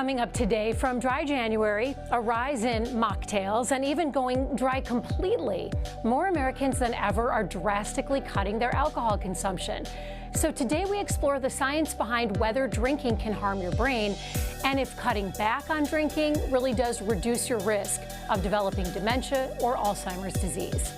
Coming up today, from dry January, a rise in mocktails, and even going dry completely. More Americans than ever are drastically cutting their alcohol consumption. So today we explore the science behind whether drinking can harm your brain, and if cutting back on drinking really does reduce your risk of developing dementia or Alzheimer's disease.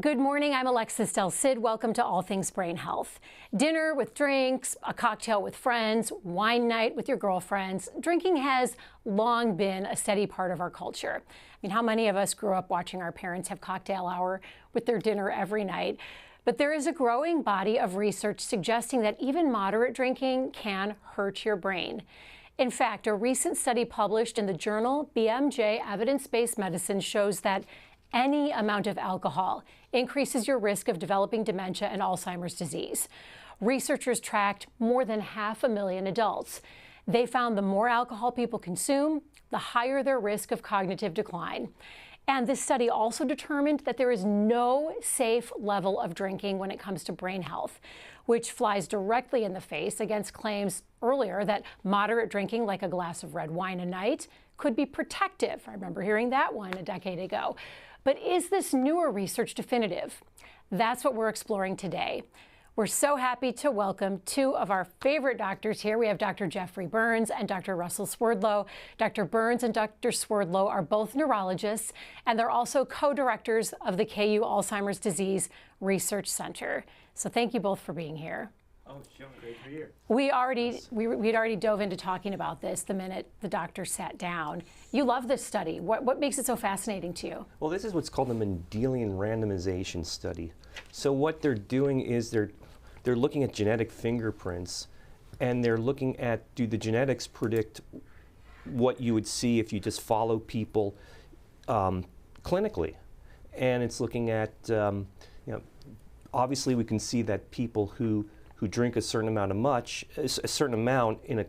Good morning, I'm Alexis Del Cid. Welcome to All Things Brain Health. Dinner with drinks, a cocktail with friends, wine night with your girlfriends. Drinking has long been a steady part of our culture. I mean, how many of us grew up watching our parents have cocktail hour with their dinner every night? But there is a growing body of research suggesting that even moderate drinking can hurt your brain. In fact, a recent study published in the journal BMJ Evidence-Based Medicine shows that any amount of alcohol increases your risk of developing dementia and Alzheimer's disease. Researchers tracked more than 500,000 adults. They found the more alcohol people consume, the higher their risk of cognitive decline. And this study also determined that there is no safe level of drinking when it comes to brain health, which flies directly in the face against claims earlier that moderate drinking, like a glass of red wine a night, could be protective. I remember hearing that one a decade ago. But is this newer research definitive? That's what we're exploring today. We're so happy to welcome two of our favorite doctors here. We have Dr. Jeffrey Burns and Dr. Russell Swerdlow. Dr. Burns and Dr. Swerdlow are both neurologists, and they're also co-directors of the KU Alzheimer's Disease Research Center. So thank you both for being here. Oh, sure. Great to be here. We'd already dove into talking about this the minute the doctor sat down. You love this study. What makes it so fascinating to you? Well, this is what's called a Mendelian randomization study. So what they're doing is they're looking at genetic fingerprints, and they're looking at, do the genetics predict what you would see if you just follow people clinically? And it's looking at, obviously we can see that people who drink a certain amount in a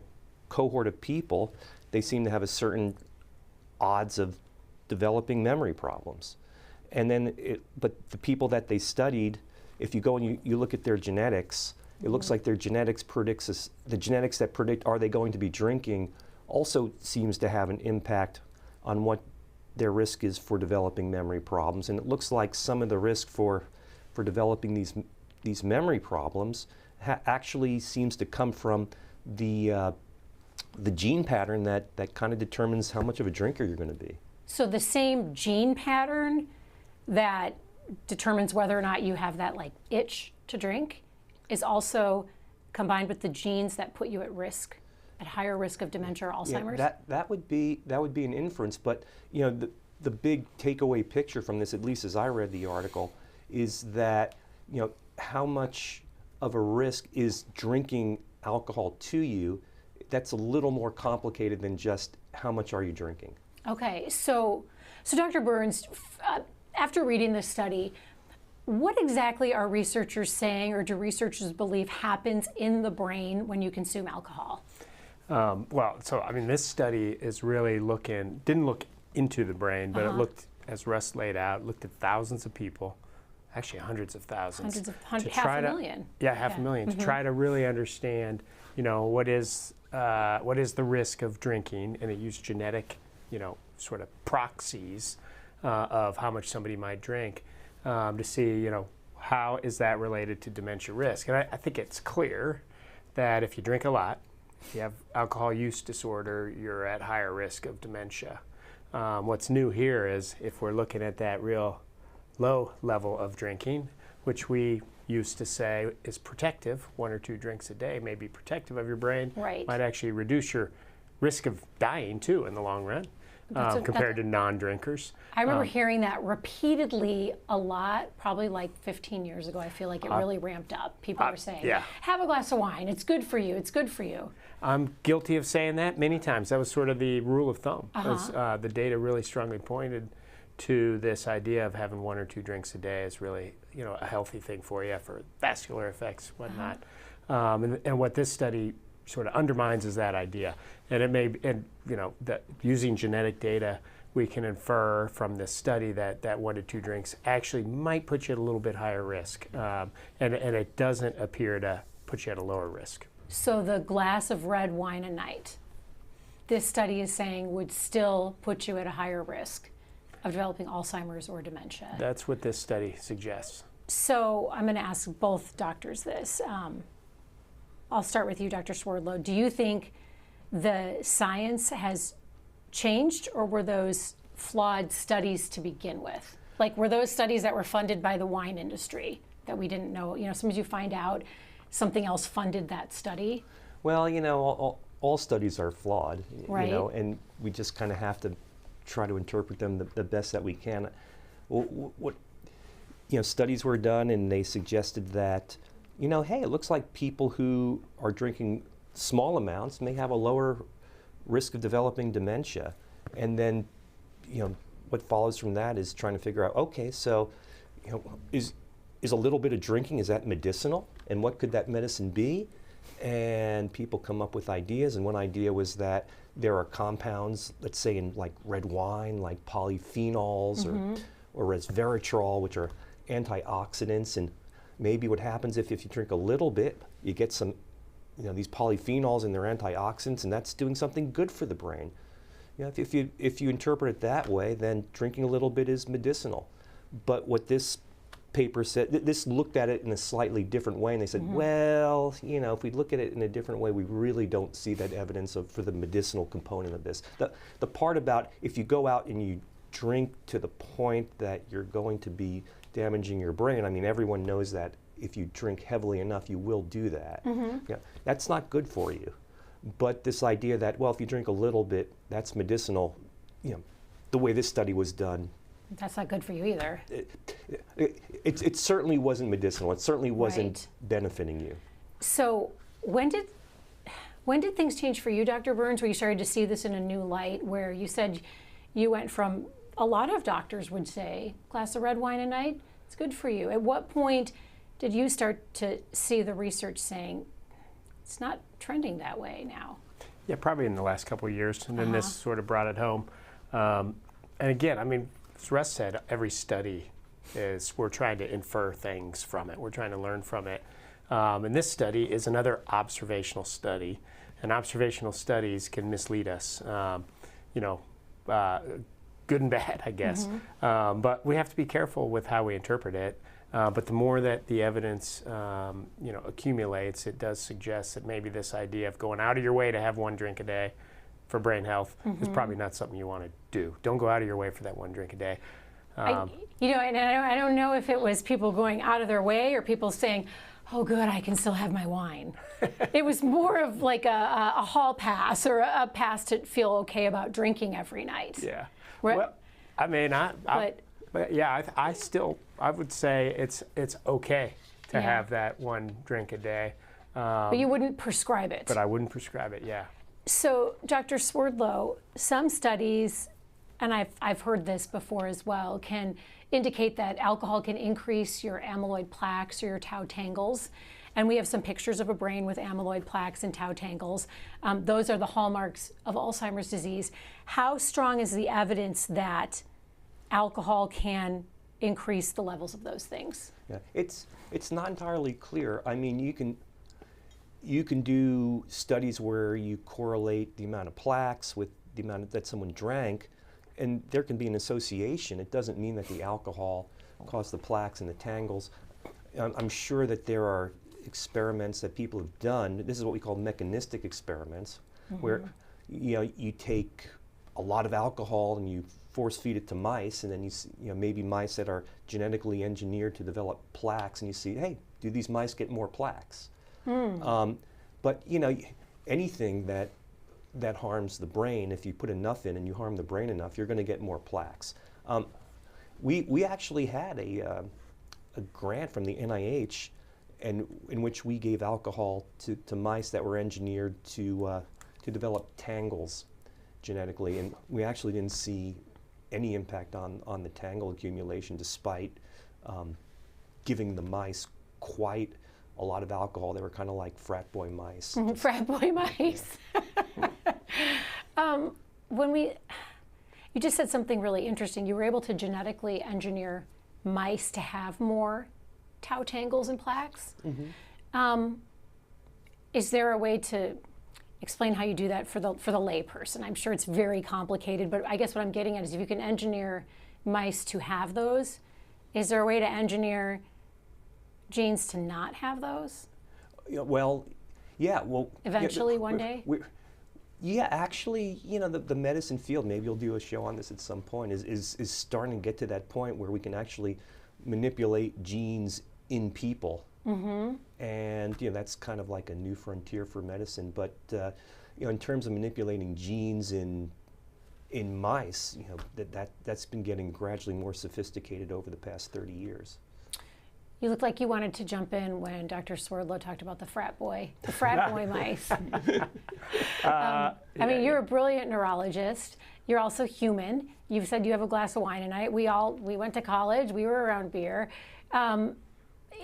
cohort of people, they seem to have a certain odds of developing memory problems. And then, but the people that they studied, if you go and you look at their genetics, it looks like their genetics predicts, the genetics that predict are they going to be drinking also seems to have an impact on what their risk is for developing memory problems. And it looks like some of the risk for developing these memory problems actually seems to come from the gene pattern that kind of determines how much of a drinker you're going to be. So the same gene pattern that determines whether or not you have that itch to drink is also combined with the genes that put you at risk, at higher risk of dementia or Alzheimer's? Yeah, that would be an inference, but the big takeaway picture from this, at least as I read the article, is that how much of a risk is drinking alcohol to you. That's a little more complicated than just how much are you drinking. Okay, so Dr. Burns, after reading this study, what exactly are researchers saying, or do researchers believe happens in the brain when you consume alcohol? This study is really didn't look into the brain, but it looked, as Russ laid out, looked at thousands of people, actually hundreds of thousands. Half a million. Yeah, half a million, to try to really understand, what is the risk of drinking, and it used genetic, sort of proxies of how much somebody might drink to see, how is that related to dementia risk. And I think it's clear that if you drink a lot, if you have alcohol use disorder, you're at higher risk of dementia. What's new here is if we're looking at that real low level of drinking, which we used to say is protective, 1 or 2 drinks a day may be protective of your brain, right, might actually reduce your risk of dying too in the long run. Compared to non-drinkers. I remember hearing that repeatedly a lot, probably 15 years ago. I feel like it really ramped up. People were saying, have a glass of wine, it's good for you, it's good for you. I'm guilty of saying that many times. That was sort of the rule of thumb. The data really strongly pointed to this idea of having 1 or 2 drinks a day is really, a healthy thing for you for vascular effects, whatnot. And what this study sort of undermines that idea. And it may, and you know, that using genetic data, we can infer from this study that 1 to 2 drinks actually might put you at a little bit higher risk, and it doesn't appear to put you at a lower risk. So the glass of red wine a night, this study is saying would still put you at a higher risk of developing Alzheimer's or dementia. That's what this study suggests. So I'm going to ask both doctors this. I'll start with you, Dr. Swerdlow. Do you think the science has changed, or were those flawed studies to begin with? Like, were those studies that were funded by the wine industry that we didn't know? You know, sometimes you find out something else funded that study. Well, you know, all studies are flawed, Right. you know, and we just kind of have to try to interpret them the best that we can. What you know, studies were done and they suggested that, you know, hey, it looks like people who are drinking small amounts may have a lower risk of developing dementia. And then, you know, what follows from that is trying to figure out, okay, so, you know, is a little bit of drinking, is that medicinal? And what could that medicine be? And people come up with ideas, and one idea was that there are compounds, let's say in like red wine, like polyphenols or resveratrol, which are antioxidants, and maybe what happens if you drink a little bit, you get some, you know, these polyphenols and they're antioxidants, and that's doing something good for the brain. You know, if you interpret it that way, then drinking a little bit is medicinal. But what this paper said, this looked at it in a slightly different way, and they said, well, you know, if we look at it in a different way, we really don't see that evidence for the medicinal component of this. The part about if you go out and you drink to the point that you're going to be damaging your brain, I mean, everyone knows that if you drink heavily enough, you will do that. Yeah, that's not good for you. But this idea that, well, if you drink a little bit, that's medicinal, you know, the way this study was done, That's not good for you either. It certainly wasn't medicinal. It certainly wasn't Right. benefiting you. So when did things change for you, Dr. Burns, where you started to see this in a new light, where you said you went from, a lot of doctors would say, glass of red wine a night, it's good for you. At what point did you start to see the research saying it's not trending that way now? Yeah, probably in the last couple of years, and then this sort of brought it home. And again, I mean, as Russ said, every study is, we're trying to infer things from it. We're trying to learn from it. And this study is another observational study. And observational studies can mislead us, you know, good and bad, I guess. But we have to be careful with how we interpret it. But the more that the evidence, you know, accumulates, it does suggest that maybe this idea of going out of your way to have 1 drink a day for brain health is probably not something you want to do. Don't go out of your way for that 1 drink a day. You know, and I don't know if it was people going out of their way or people saying, oh, good, I can still have my wine. It was more of like a hall pass or a pass to feel okay about drinking every night. Yeah. Right. Well, I mean, but yeah, I would say it's okay to have that 1 drink a day. But you wouldn't prescribe it. But I wouldn't prescribe it, yeah. So, Dr. Swerdlow, some studies, and I've heard this before as well, can indicate that alcohol can increase your amyloid plaques or your tau tangles. And we have some pictures of a brain with amyloid plaques and tau tangles. Those are the hallmarks of Alzheimer's disease. How strong is the evidence that alcohol can increase the levels of those things? Yeah, it's not entirely clear. I mean, you can do studies where you correlate the amount of plaques with the amount that someone drank, and there can be an association. It doesn't mean that the alcohol caused the plaques and the tangles. I'm sure that there are experiments that people have done. This is what we call mechanistic experiments, where you take a lot of alcohol and you force feed it to mice, and then you know, maybe mice that are genetically engineered to develop plaques, and you see, hey, do these mice get more plaques? But you know, anything that harms the brain, if you put enough in and you harm the brain enough, you're going to get more plaques. We actually had a grant from the NIH, and in which we gave alcohol to mice that were engineered to develop tangles genetically, and we actually didn't see any impact on the tangle accumulation, despite giving the mice quite a lot of alcohol. They were kind of like frat boy mice. Frat boy mice. You just said something really interesting. You were able to genetically engineer mice to have more tau tangles and plaques. Is there a way to explain how you do that for the lay person? I'm sure it's very complicated, but I guess what I'm getting at is if you can engineer mice to have those, is there a way to engineer genes to not have those? Well, yeah. Well, eventually, one day. Yeah, actually, the medicine field, maybe you'll do a show on this at some point, is starting to get to that point where we can actually manipulate genes in people. And that's kind of like a new frontier for medicine. But in terms of manipulating genes in mice, that's been getting gradually more sophisticated over the past 30 years. You look like you wanted to jump in when Dr. Swerdlow talked about the frat boy mice. I mean, you're a brilliant neurologist. You're also human. You've said you have a glass of wine a night. We went to college. We were around beer.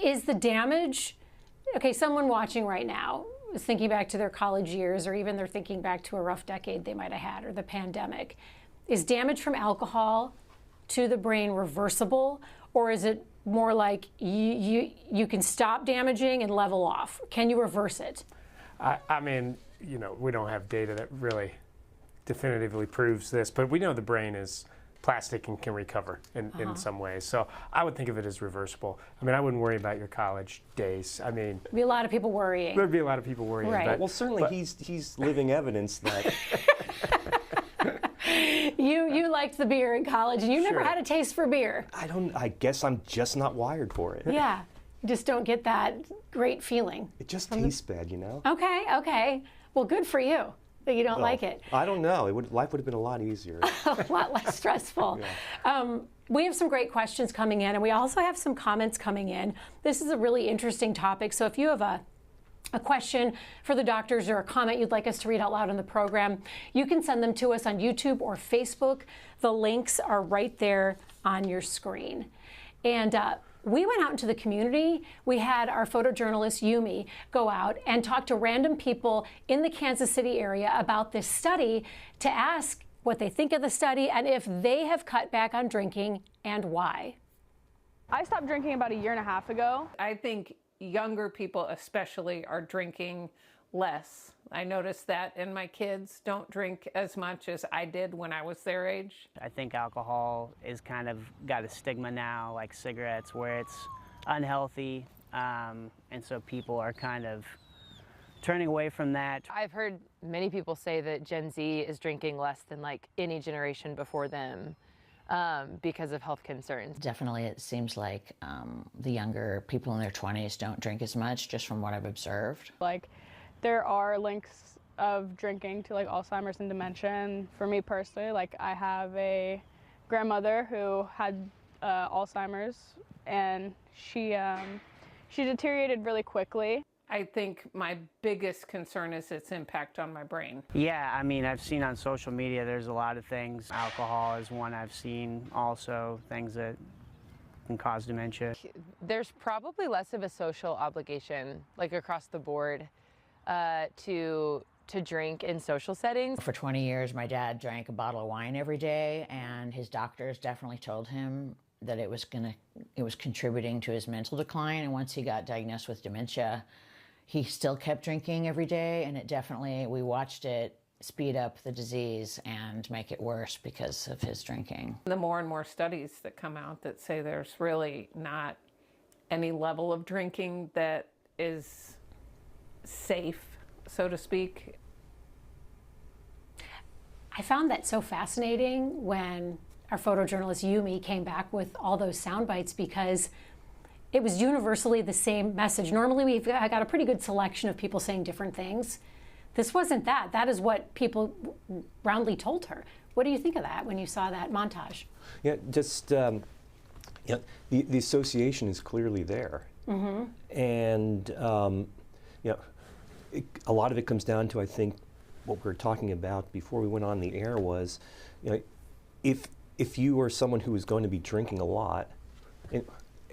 Is the damage, okay, someone watching right now is thinking back to their college years, or even they're thinking back to a rough decade they might have had, or the pandemic. Is damage from alcohol to the brain reversible, or is it more like you can stop damaging and level off? Can you reverse it? I mean, we don't have data that really definitively proves this, but we know the brain is plastic and can recover in some ways. So I would think of it as reversible. I mean, I wouldn't worry about your college days. I mean, there'd be a lot of people worrying. There'd be a lot of people worrying. Right. Well, certainly he's living evidence that. You liked the beer in college, and you never had a taste for beer. I guess I'm just not wired for it. Yeah, you just don't get that great feeling. It just tastes bad, Okay. Well, good for you that you don't like it. I don't know. Life would have been a lot easier. A lot less stressful. Yeah. We have some great questions coming in, and we also have some comments coming in. This is a really interesting topic, so if you have a question for the doctors or a comment you'd like us to read out loud on the program, you can send them to us on YouTube or Facebook. The links are right there on your screen. And we went out into the community. We had our photojournalist, Yumi, go out and talk to random people in the Kansas City area about this study to ask what they think of the study and if they have cut back on drinking and why. I stopped drinking about 1.5 years ago. I think younger people especially are drinking less. I noticed that, and my kids don't drink as much as I did when I was their age. I think alcohol is kind of got a stigma now, like cigarettes, where it's unhealthy, and so people are kind of turning away from that. I've heard many people say that Gen Z is drinking less than like any generation before them. Because of health concerns. Definitely, it seems like the younger people in their 20s don't drink as much, just from what I've observed. Like, there are links of drinking to like Alzheimer's and dementia. And for me personally, like I have a grandmother who had Alzheimer's, and she deteriorated really quickly. I think my biggest concern is its impact on my brain. Yeah, I mean, I've seen on social media there's a lot of things. Alcohol is one I've seen, also things that can cause dementia. There's probably less of a social obligation, like across the board, to drink in social settings. For 20 years, my dad drank a bottle of wine every day, and his doctors definitely told him that it was contributing to his mental decline. And once he got diagnosed with dementia, he still kept drinking every day, and we watched it speed up the disease and make it worse because of his drinking. The more and more studies that come out that say there's really not any level of drinking that is safe, so to speak. I found that so fascinating when our photojournalist Yumi came back with all those sound bites, because it was universally the same message. Normally I got a pretty good selection of people saying different things. This wasn't that. That is what people roundly told her. What do you think of that when you saw that montage? Yeah, just the association is clearly there. And a lot of it comes down to, I think, what we were talking about before we went on the air was, if you are someone who is going to be drinking a lot,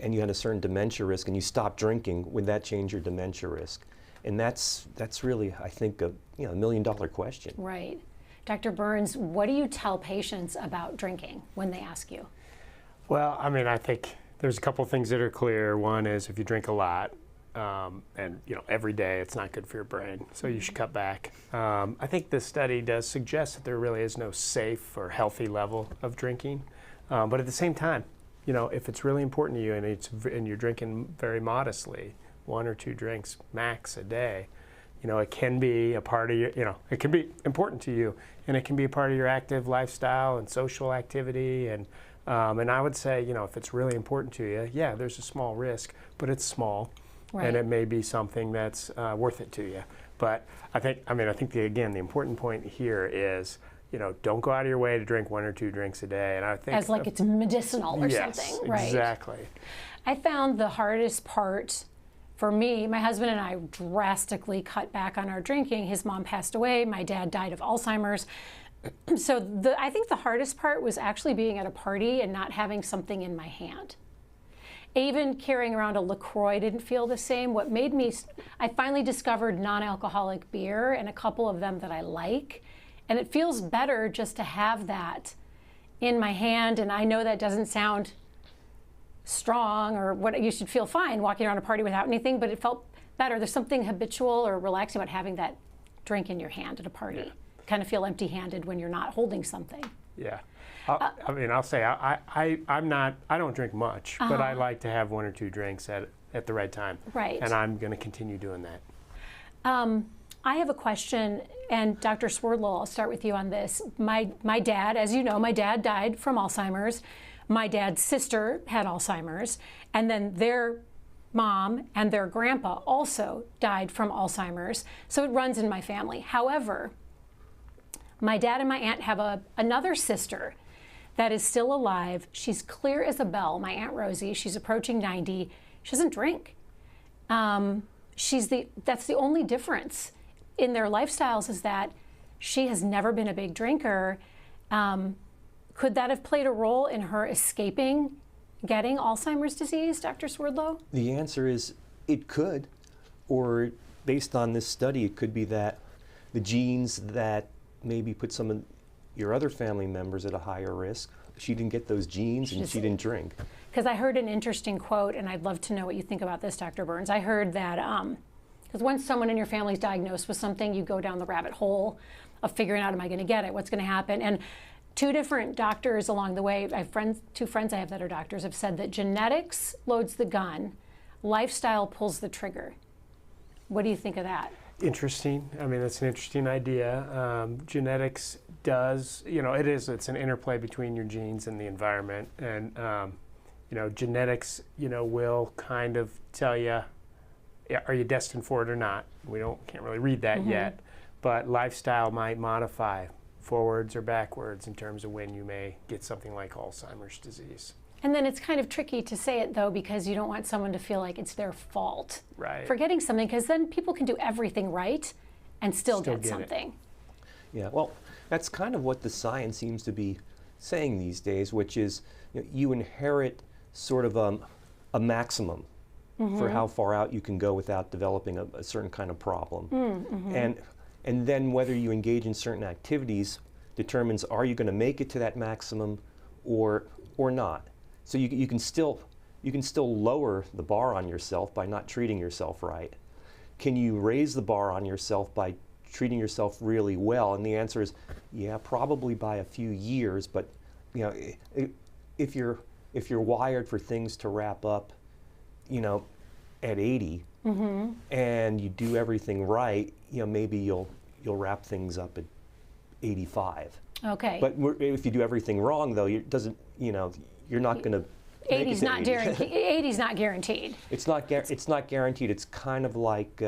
and you had a certain dementia risk and you stopped drinking, would that change your dementia risk? And that's really, I think, a $1 million question. Right. Dr. Burns, what do you tell patients about drinking when they ask you? Well, I mean, I think there's a couple things that are clear. One is if you drink a lot, and every day, it's not good for your brain, so you should cut back. I think this study does suggest that there really is no safe or healthy level of drinking, but at the same time, if it's really important to you and you're drinking very modestly, 1 or 2 drinks max a day, it can be a part of your, it can be important to you, and it can be a part of your active lifestyle and social activity, and I would say, if it's really important to you, yeah, there's a small risk, but it's small. Right. And it may be something that's worth it to you. But I think the important point here is, don't go out of your way to drink 1 or 2 drinks a day. And I think as like it's medicinal or something, right? Exactly. I found the hardest part for me, my husband and I drastically cut back on our drinking. His mom passed away. My dad died of Alzheimer's. So I think the hardest part was actually being at a party and not having something in my hand. Even carrying around a LaCroix didn't feel the same. What made me, I finally discovered non-alcoholic beer and a couple of them that I like. And it feels better just to have that in my hand. And I know that doesn't sound strong or what, you should feel fine walking around a party without anything, but it felt better. There's something habitual or relaxing about having that drink in your hand at a party. Yeah. Kind of feel empty-handed when you're not holding something. Yeah. I'll say I don't drink much, but I like to have 1 or 2 drinks at the right time. Right. And I'm going to continue doing that. I have a question, and Dr. Swerdlow, I'll start with you on this. My dad, as you know, my dad died from Alzheimer's. My dad's sister had Alzheimer's, and then their mom and their grandpa also died from Alzheimer's. So it runs in my family. However, my dad and my aunt have another sister that is still alive. She's clear as a bell, my Aunt Rosie. She's approaching 90. She doesn't drink. That's the only difference in their lifestyles, is that she has never been a big drinker. Could that have played a role in her escaping getting Alzheimer's disease, Dr. Swerdlow? The answer is it could, or based on this study, it could be that the genes that maybe put some of your other family members at a higher risk, she didn't get those genes and she didn't drink. Because I heard an interesting quote, and I'd love to know what you think about this, Dr. Burns. I heard that, because once someone in your family is diagnosed with something, you go down the rabbit hole of figuring out, am I going to get it? What's going to happen? And 2 different doctors along the way, 2 friends I have that are doctors, have said that genetics loads the gun, lifestyle pulls the trigger. What do you think of that? Interesting. I mean, that's an interesting idea. Genetics does, it's an interplay between your genes and the environment. And, genetics, will kind of tell you, are you destined for it or not? We can't really read that yet. But lifestyle might modify forwards or backwards in terms of when you may get something like Alzheimer's disease. And then it's kind of tricky to say it, though, because you don't want someone to feel like it's their fault for getting something, because then people can do everything right and still get something. Yeah, well, that's kind of what the science seems to be saying these days, which is you inherit sort of a maximum for how far out you can go without developing a certain kind of problem. And then whether you engage in certain activities determines, are you going to make it to that maximum or not? So you can still lower the bar on yourself by not treating yourself right. Can you raise the bar on yourself by treating yourself really well? And the answer is, yeah, probably by a few years. But if you're wired for things to wrap up, at 80, and you do everything right, maybe you'll wrap things up at 85. Okay. But if you do everything wrong, though, you're not going to. 80's not guaranteed. 80's not guaranteed. It's not guaranteed. It's kind of like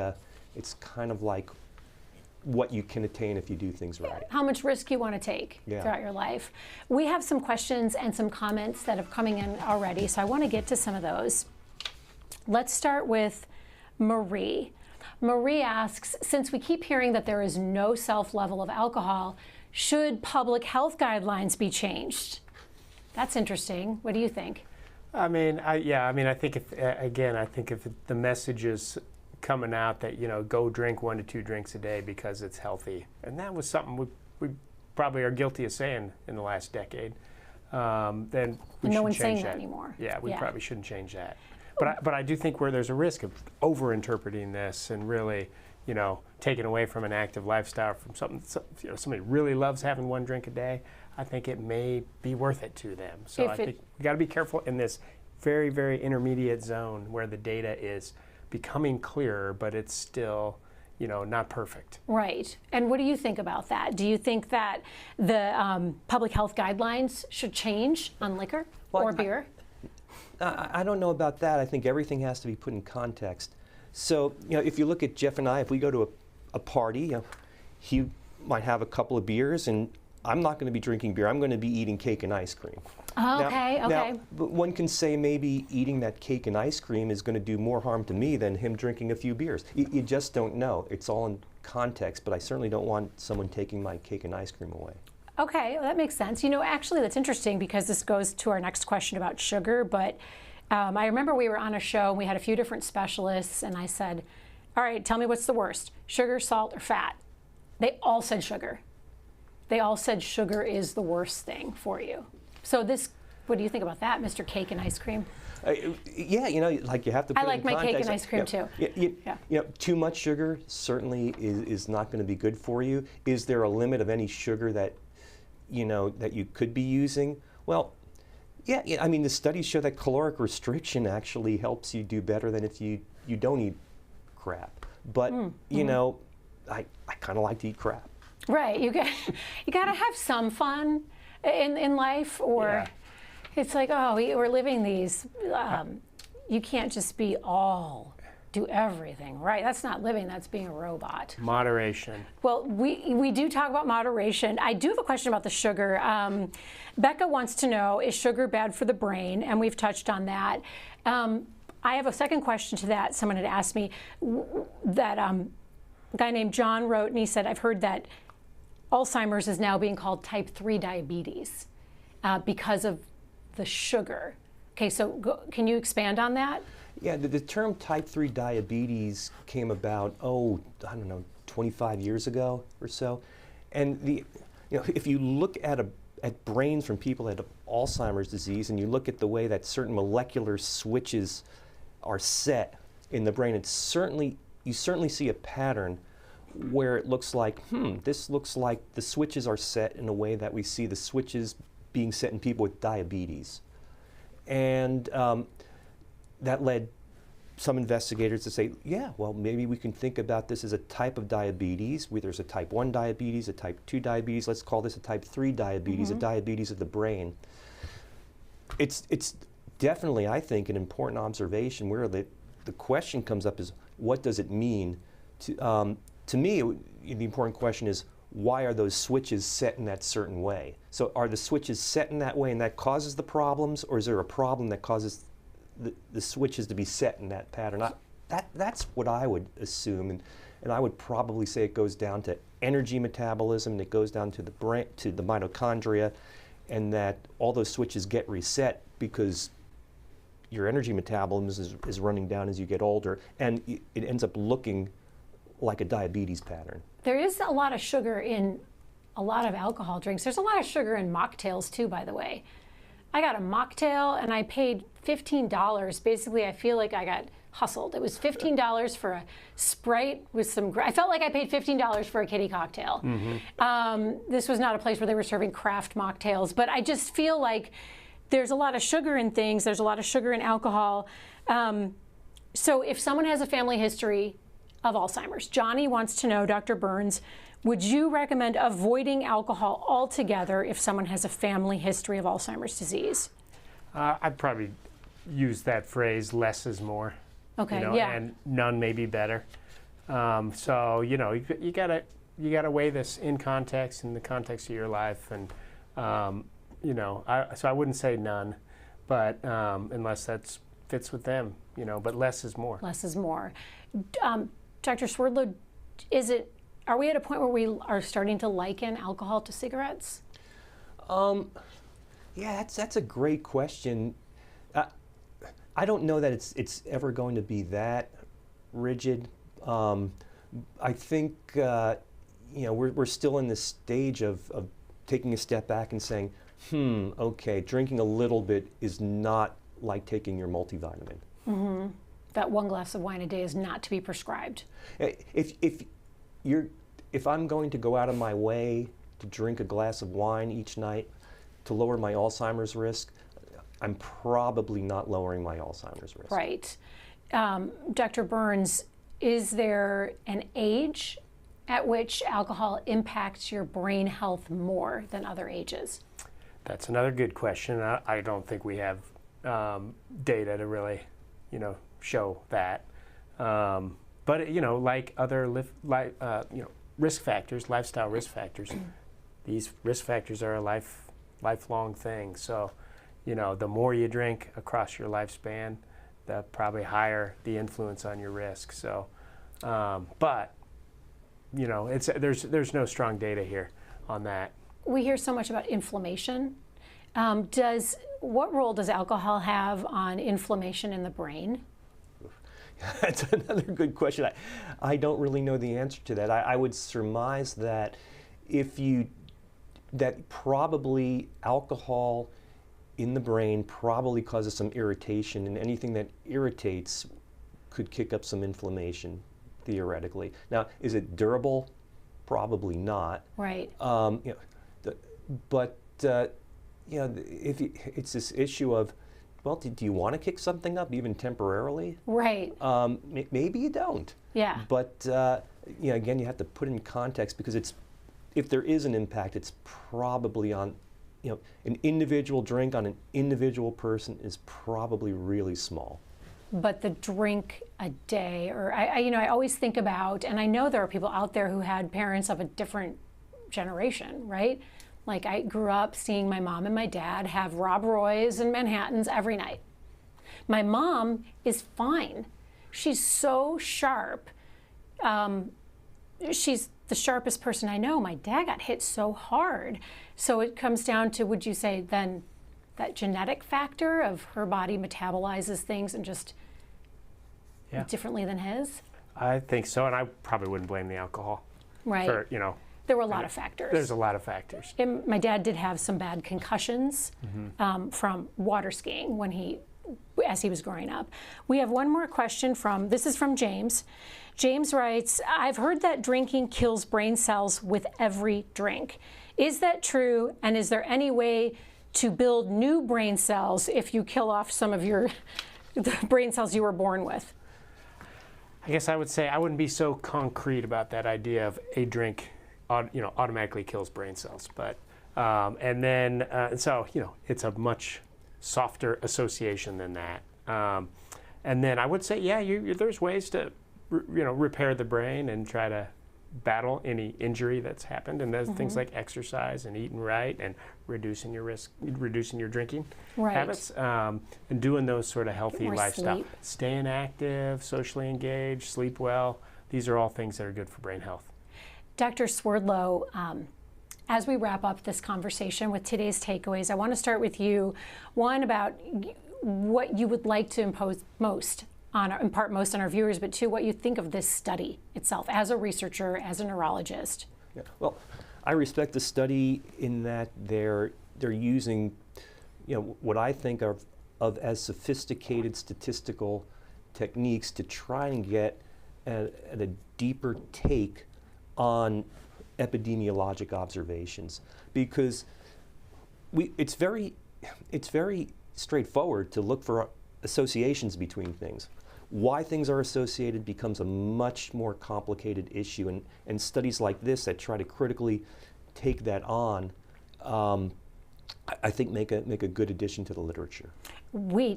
what you can attain if you do things right. How much risk you want to take throughout your life. We have some questions and some comments that have coming in already, so I want to get to some of those. Let's start with Marie. Marie asks, since we keep hearing that there is no self level of alcohol, should public health guidelines be changed? That's interesting. What do you think? I mean, I think if the message is coming out that, go drink 1 to 2 drinks a day because it's healthy, and that was something we probably are guilty of saying in the last decade, then we no should one's saying change that that anymore. Yeah, we probably shouldn't change that. But I do think where there's a risk of over-interpreting this and really, taking away from an active lifestyle, from somebody really loves having 1 drink a day, I think it may be worth it to them. So I think we got to be careful in this very, very intermediate zone where the data is becoming clearer, but it's still, not perfect. Right. And what do you think about that? Do you think that the public health guidelines should change on liquor or beer? I don't know about that. I think everything has to be put in context. So, if you look at Jeff and I, if we go to a party, he might have a couple of beers, and I'm not going to be drinking beer. I'm going to be eating cake and ice cream. Oh, okay. Now, but one can say maybe eating that cake and ice cream is going to do more harm to me than him drinking a few beers. You just don't know. It's all in context, but I certainly don't want someone taking my cake and ice cream away. Okay, well, that makes sense. Actually, that's interesting because this goes to our next question about sugar. But I remember we were on a show and we had a few different specialists, and I said, all right, tell me what's the worst, sugar, salt, or fat? They all said sugar. They all said sugar is the worst thing for you. So what do you think about that, Mr. Cake and Ice Cream? Yeah, you have to put I like it in my context. cake and ice cream too. Too much sugar certainly is not going to be good for you. Is there a limit of any sugar that you could be using? Well, yeah, I mean, the studies show that caloric restriction actually helps you do better than if you don't eat crap. But, I kind of like to eat crap. Right, you got to have some fun in life, or it's like, we're living these. You can't just do everything, right? That's not living, that's being a robot. Moderation. Well, we do talk about moderation. I do have a question about the sugar. Becca wants to know, is sugar bad for the brain? And we've touched on that. I have a second question to that. Someone had asked me that a guy named John wrote, and he said, I've heard that Alzheimer's is now being called type 3 diabetes because of the sugar. Okay, so can you expand on that? Yeah, the term type 3 diabetes came about, 25 years ago or so. And if you look at brains from people that have Alzheimer's disease, and you look at the way that certain molecular switches are set in the brain, you certainly see a pattern where it looks like, this looks like the switches are set in a way that we see the switches being set in people with diabetes. And that led some investigators to say, yeah, well, maybe we can think about this as a type of diabetes, where there's a type 1 diabetes, a type 2 diabetes, let's call this a type 3 diabetes, a diabetes of the brain. It's definitely, I think, an important observation where the question comes up is, what does it mean? To me, the important question is, why are those switches set in that certain way? So are the switches set in that way and that causes the problems, or is there a problem that causes the switches to be set in that pattern? That's what I would assume, and I would probably say it goes down to energy metabolism, and it goes down to the brain, to the mitochondria, and that all those switches get reset because your energy metabolism is running down as you get older, and it ends up looking like a diabetes pattern. There is a lot of sugar in a lot of alcohol drinks. There's a lot of sugar in mocktails too, by the way. I got a mocktail and I paid $15. Basically, I feel like I got hustled. It was $15 for a Sprite with some, I felt like I paid $15 for a kitty cocktail. This was not a place where they were serving craft mocktails, but I just feel like there's a lot of sugar in things. There's a lot of sugar in alcohol. So if someone has a family history of Alzheimer's, Johnny wants to know, Dr. Burns, would you recommend avoiding alcohol altogether if someone has a family history of Alzheimer's disease? I'd probably use that phrase, less is more. Okay, and none may be better. So, you gotta weigh this in context, in the context of your life, and so I wouldn't say none, but unless that fits with them, but less is more. Less is more. Dr. Swerdlow, are we at a point where we are starting to liken alcohol to cigarettes? Yeah, that's a great question. I don't know that it's ever going to be that rigid. I think we're still in this stage of taking a step back and saying, okay, drinking a little bit is not like taking your multivitamin. Mm-hmm. That one glass of wine a day is not to be prescribed. If I'm going to go out of my way to drink a glass of wine each night to lower my Alzheimer's risk, I'm probably not lowering my Alzheimer's risk. Right. Dr. Burns, is there an age at which alcohol impacts your brain health more than other ages? That's another good question. I don't think we have data to really, show that. But like other risk factors, lifestyle risk factors, these risk factors are a lifelong thing. So, the more you drink across your lifespan, the probably higher the influence on your risk. So, but there's no strong data here on that. We hear so much about inflammation. What role does alcohol have on inflammation in the brain? That's another good question. I don't really know the answer to that. I would surmise that that probably alcohol in the brain probably causes some irritation, and anything that irritates could kick up some inflammation, theoretically. Now, is it durable? Probably not. Right. If it's this issue of, well, do you want to kick something up even temporarily? Right. Maybe you don't. Yeah. But again, you have to put it in context, because if there is an impact, it's probably on, an individual drink on an individual person is probably really small. But the drink a day, or I always think about, and I know there are people out there who had parents of a different generation, right? Like, I grew up seeing my mom and my dad have Rob Roys and Manhattans every night. My mom is fine. She's so sharp. She's the sharpest person I know. My dad got hit so hard. So it comes down to, would you say then, that genetic factor of her body metabolizes things and just differently than his? I think so, and I probably wouldn't blame the alcohol. Right. For, there were a lot of factors. There's a lot of factors. And my dad did have some bad concussions from water skiing as he was growing up. We have one more question this is from James. James writes, I've heard that drinking kills brain cells with every drink. Is that true? And is there any way to build new brain cells if you kill off some of the brain cells you were born with? I guess I would say I wouldn't be so concrete about that idea of a drink automatically kills brain cells. But it's a much softer association than that. And then I would say, there's ways to repair the brain and try to battle any injury that's happened, and there's things like exercise and eating right and reducing your drinking habits, and doing those sort of healthy lifestyle, sleep. Staying active, socially engaged, sleep well. These are all things that are good for brain health. Dr. Swerdlow, as we wrap up this conversation with today's takeaways, I want to start with you. One, about what you would like to impart most on our viewers, but two, what you think of this study itself as a researcher, as a neurologist. Yeah. Well, I respect the study in that they're using, what I think of as sophisticated statistical techniques to try and get at a deeper take on epidemiologic observations, because it's very straightforward to look for associations between things. Why things are associated becomes a much more complicated issue, and studies like this that try to critically take that on, I think make a good addition to the literature.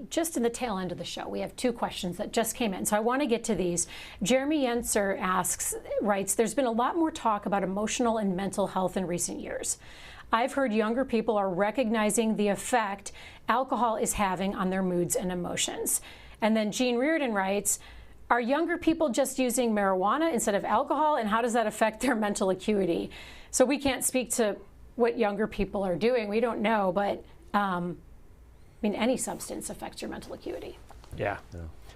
Just in the tail end of the show, we have two questions that just came in, so I want to get to these. Jeremy Yenser writes, there's been a lot more talk about emotional and mental health in recent years. I've heard younger people are recognizing the effect alcohol is having on their moods and emotions. And then Jean Reardon writes, are younger people just using marijuana instead of alcohol, and how does that affect their mental acuity? So we can't speak to what younger people are doing. We don't know, but any substance affects your mental acuity. Yeah.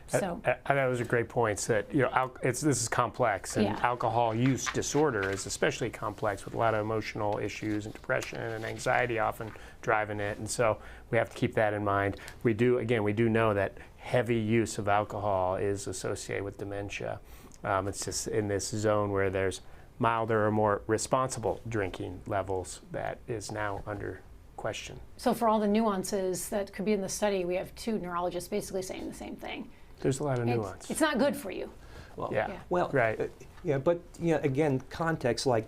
So I thought it was a great point that, you know, this is complex, and Yeah. alcohol use disorder is especially complex with a lot of emotional issues and depression and anxiety often driving it. And so we have to keep that in mind. We do know that heavy use of alcohol is associated with dementia. It's just in this zone where there's milder or more responsible drinking levels that is now under question. So for all the nuances that could be in the study, we have 2 neurologists basically saying the same thing. There's a lot of nuance. It's not good for you. Well, Yeah. Well, Right. Yeah, but again, context like,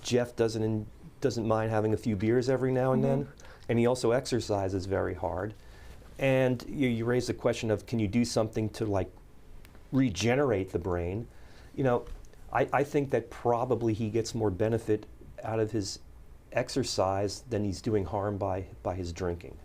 Jeff doesn't mind having a few beers every now and then, and he also exercises very hard. And you raise the question of, can you do something to like regenerate the brain? I think that probably he gets more benefit out of his exercise than he's doing harm by his drinking.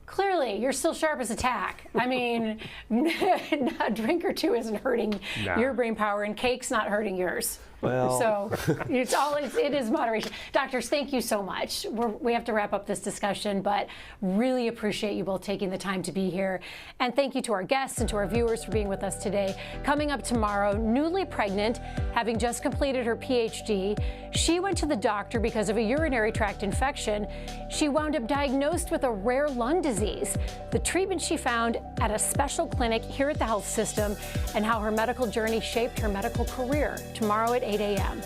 Clearly, you're still sharp as a tack. I mean, a drink or 2 isn't hurting your brain power, and cake's not hurting yours. Well, So it is moderation. Doctors, thank you so much. We have to wrap up this discussion, but really appreciate you both taking the time to be here. And thank you to our guests and to our viewers for being with us today. Coming up tomorrow, newly pregnant, having just completed her PhD, she went to the doctor because of a urinary tract infection. She wound up diagnosed with a rare lung disease. The treatment she found at a special clinic here at the health system, and how her medical journey shaped her medical career. Tomorrow at 8 a.m.